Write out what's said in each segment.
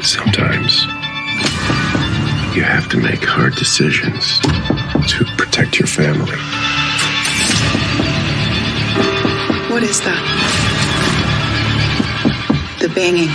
Sometimes you have to make hard decisions to protect your family. What is that? The banging.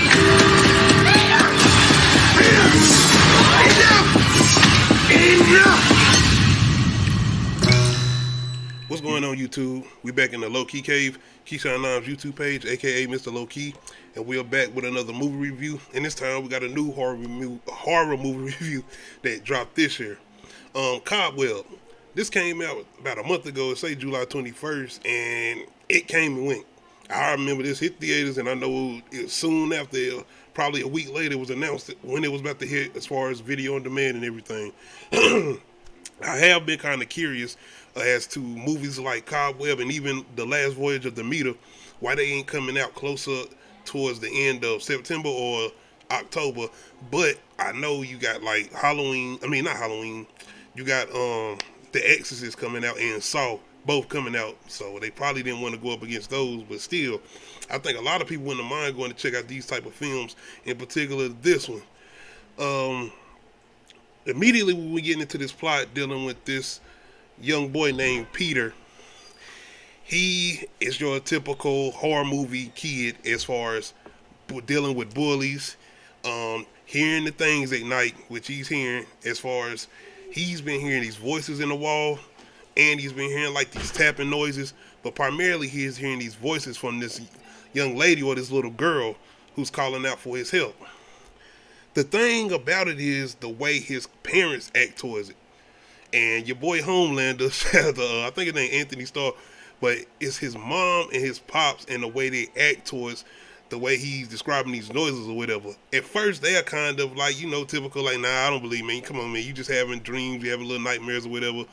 What's going on, YouTube? We back in the Low Key Cave, Keyshawn Nimes YouTube page, aka Mr. Low Key, and we are back with another movie review. And this time we got a new horror movie review that dropped this year. Cobweb. This came out about a month ago. It say July 21st, and it came and went. I remember this hit theaters, and I know it soon after, probably a week later, it was announced when it was about to hit as far as video on demand and everything. I have been kind of curious as to movies like Cobweb and even The Last Voyage of the Meter, why they ain't coming out closer towards the end of September or October. But I know you got like not Halloween, you got The Exorcist coming out and Saw both coming out, so they probably didn't want to go up against those. But still, I think a lot of people wouldn't mind going to check out these type of films, in particular this one. Immediately when we get into this plot dealing with this young boy named Peter, he is your typical horror movie kid as far as dealing with bullies, hearing the things at night, which he's hearing as far as he's been hearing these voices in the wall, and he's been hearing like these tapping noises, but primarily he's hearing these voices from this young lady or this little girl who's calling out for his help. The thing about it is the way his parents act towards it. And your boy Homelander, I think his name Anthony Starr, but it's his mom and his pops and the way they act towards the way he's describing these noises or whatever. At first, they are kind of like, typical, like, nah, I don't believe, man. Come on, man. You just having dreams, you having little nightmares or whatever.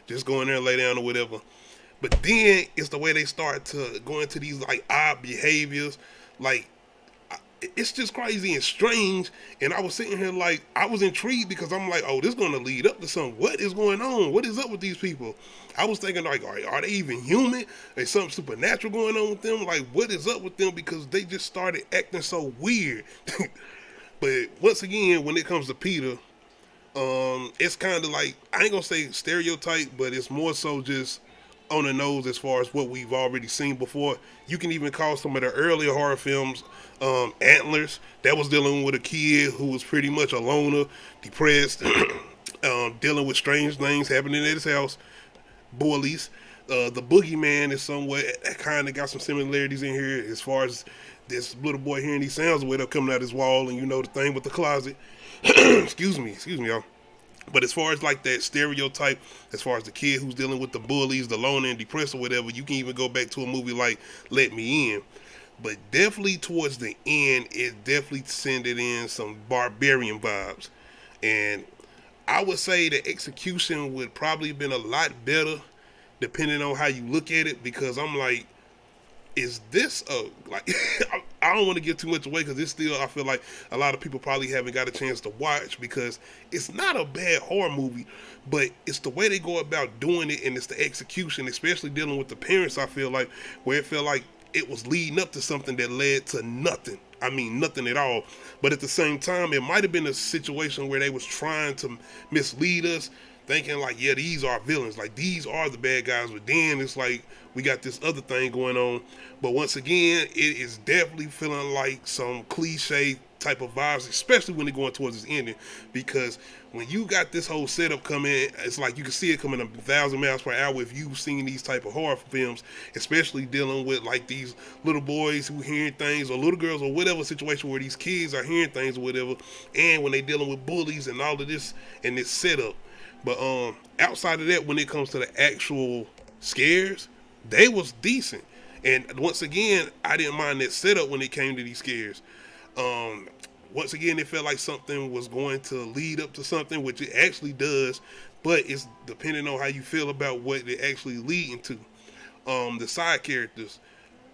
Just go in there and lay down or whatever. But then it's the way they start to go into these, like, odd behaviors. Like, it's just crazy and strange. And I was sitting here like, I was intrigued because I'm like, oh, this is going to lead up to something. What is going on? What is up with these people? I was thinking like, are they even human? Is something supernatural going on with them? Like, what is up with them? Because they just started acting so weird. But once again, when it comes to Peter, it's kind of like, I ain't going to say stereotype, but it's more so just on the nose as far as what we've already seen before. You can even call some of the earlier horror films Antlers. That was dealing with a kid who was pretty much a loner, depressed, dealing with strange things happening at his house, bullies. The Boogeyman is somewhat kind of got some similarities in here as far as this little boy hearing these sounds with coming out his wall, and the thing with the closet. excuse me, y'all. But as far as like that stereotype, as far as the kid who's dealing with the bullies, the loner and depressed or whatever, you can even go back to a movie like Let Me In. But definitely towards the end, it definitely sent it in some barbarian vibes. And I would say the execution would probably have been a lot better depending on how you look at it, because I'm like, is this I don't want to give too much away because it's still, I feel like a lot of people probably haven't got a chance to watch, because it's not a bad horror movie, but it's the way they go about doing it, and it's the execution, especially dealing with the parents, I feel like, where it felt like it was leading up to something that led to nothing. I mean, nothing at all. But at the same time, it might have been a situation where they was trying to mislead us, thinking like, yeah, these are villains, like these are the bad guys, but then it's like we got this other thing going on. But once again, it is definitely feeling like some cliche type of vibes, especially when they're going towards this ending, because when you got this whole setup coming, it's like you can see it coming 1,000 miles per hour if you've seen these type of horror films, especially dealing with like these little boys who hearing things, or little girls, or whatever situation where these kids are hearing things or whatever, and when they dealing with bullies and all of this and this setup. But outside of that, when it comes to the actual scares, they was decent. And once again, I didn't mind that setup when it came to these scares. Once again, it felt like something was going to lead up to something, which it actually does, but it's depending on how you feel about what it actually leading to. The side characters,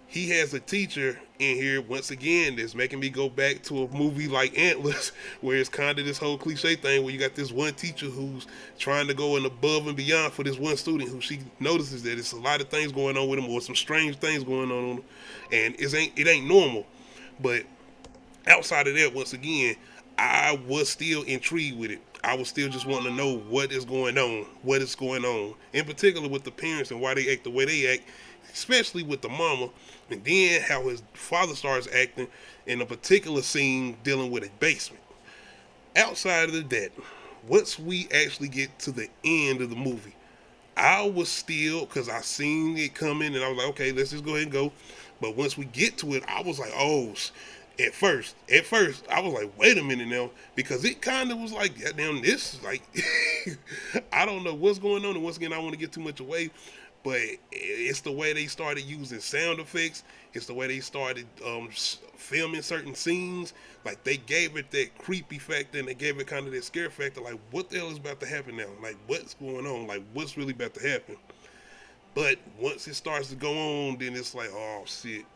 he has a teacher in here, once again, that's making me go back to a movie like Antlers, where it's kind of this whole cliche thing where you got this one teacher who's trying to go above and beyond for this one student who she notices that it's a lot of things going on with him, or some strange things going on with him, and it ain't normal. But outside of that, once again, I was still intrigued with it. I was still just wanting to know what is going on, what is going on, in particular with the parents and why they act the way they act, especially with the mama, and then how his father starts acting in a particular scene dealing with a basement. Outside of that, once we actually get to the end of the movie, I was still, because I seen it coming and I was like, okay, let's just go ahead and go. But once we get to it, I was like, oh, at first, I was like, wait a minute now, because it kind of was like, damn, this is like, I don't know what's going on. And once again, I don't want to get too much away, but it's the way they started using sound effects. It's the way they started filming certain scenes. Like, they gave it that creepy factor and they gave it kind of that scare factor. Like, what the hell is about to happen now? Like, what's going on? Like, what's really about to happen? But once it starts to go on, then it's like, oh shit.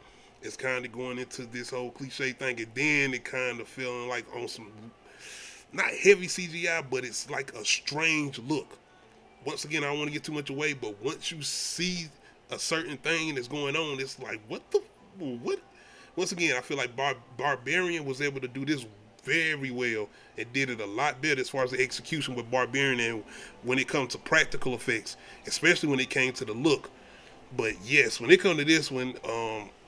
It's kind of going into this whole cliche thing, and then it kind of feeling like on some, not heavy CGI, but it's like a strange look. Once again, I don't want to get too much away, but once you see a certain thing that's going on, it's like, what? Once again, I feel like Barbarian was able to do this very well and did it a lot better as far as the execution with Barbarian and when it comes to practical effects, especially when it came to the look. But yes, when it comes to this one,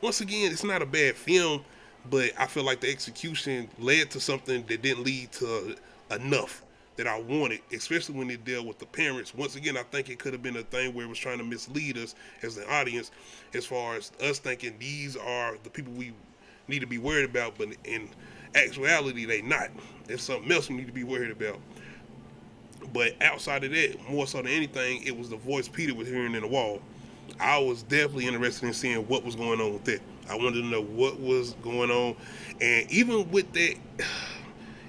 once again, it's not a bad film, but I feel like the execution led to something that didn't lead to enough that I wanted, especially when it dealt with the parents. Once again, I think it could have been a thing where it was trying to mislead us as an audience, as far as us thinking these are the people we need to be worried about, but in actuality, they not. There's something else we need to be worried about. But outside of that, more so than anything, it was the voice Peter was hearing in the wall. I was definitely interested in seeing what was going on with that. I wanted to know what was going on. And even with that,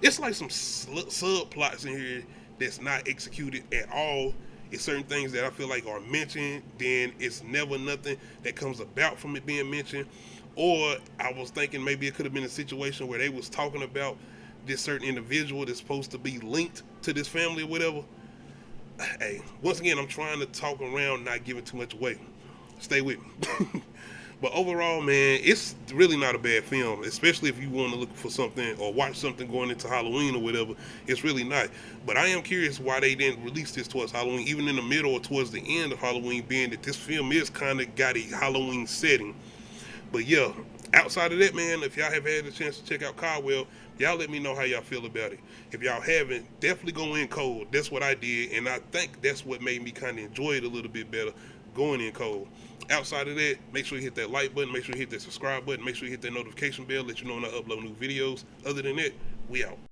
it's like some subplots in here that's not executed at all. It's certain things that I feel like are mentioned, then it's never nothing that comes about from it being mentioned. Or I was thinking maybe it could have been a situation where they was talking about this certain individual that's supposed to be linked to this family or whatever. Hey, once again, I'm trying to talk around, not giving too much away. Stay with me. But overall, man, it's really not a bad film, especially if you want to look for something or watch something going into Halloween or whatever. It's really not. But I am curious why they didn't release this towards Halloween, even in the middle or towards the end of Halloween, being that this film is kind of got a Halloween setting. But yeah, outside of that, man, if y'all have had a chance to check out Cobweb, y'all let me know how y'all feel about it. If y'all haven't, definitely go in cold. That's what I did, and I think that's what made me kind of enjoy it a little bit better, going in cold. Outside of that, make sure you hit that like button, make sure you hit that subscribe button, make sure you hit that notification bell, let you know when I upload new videos. Other than that, we out.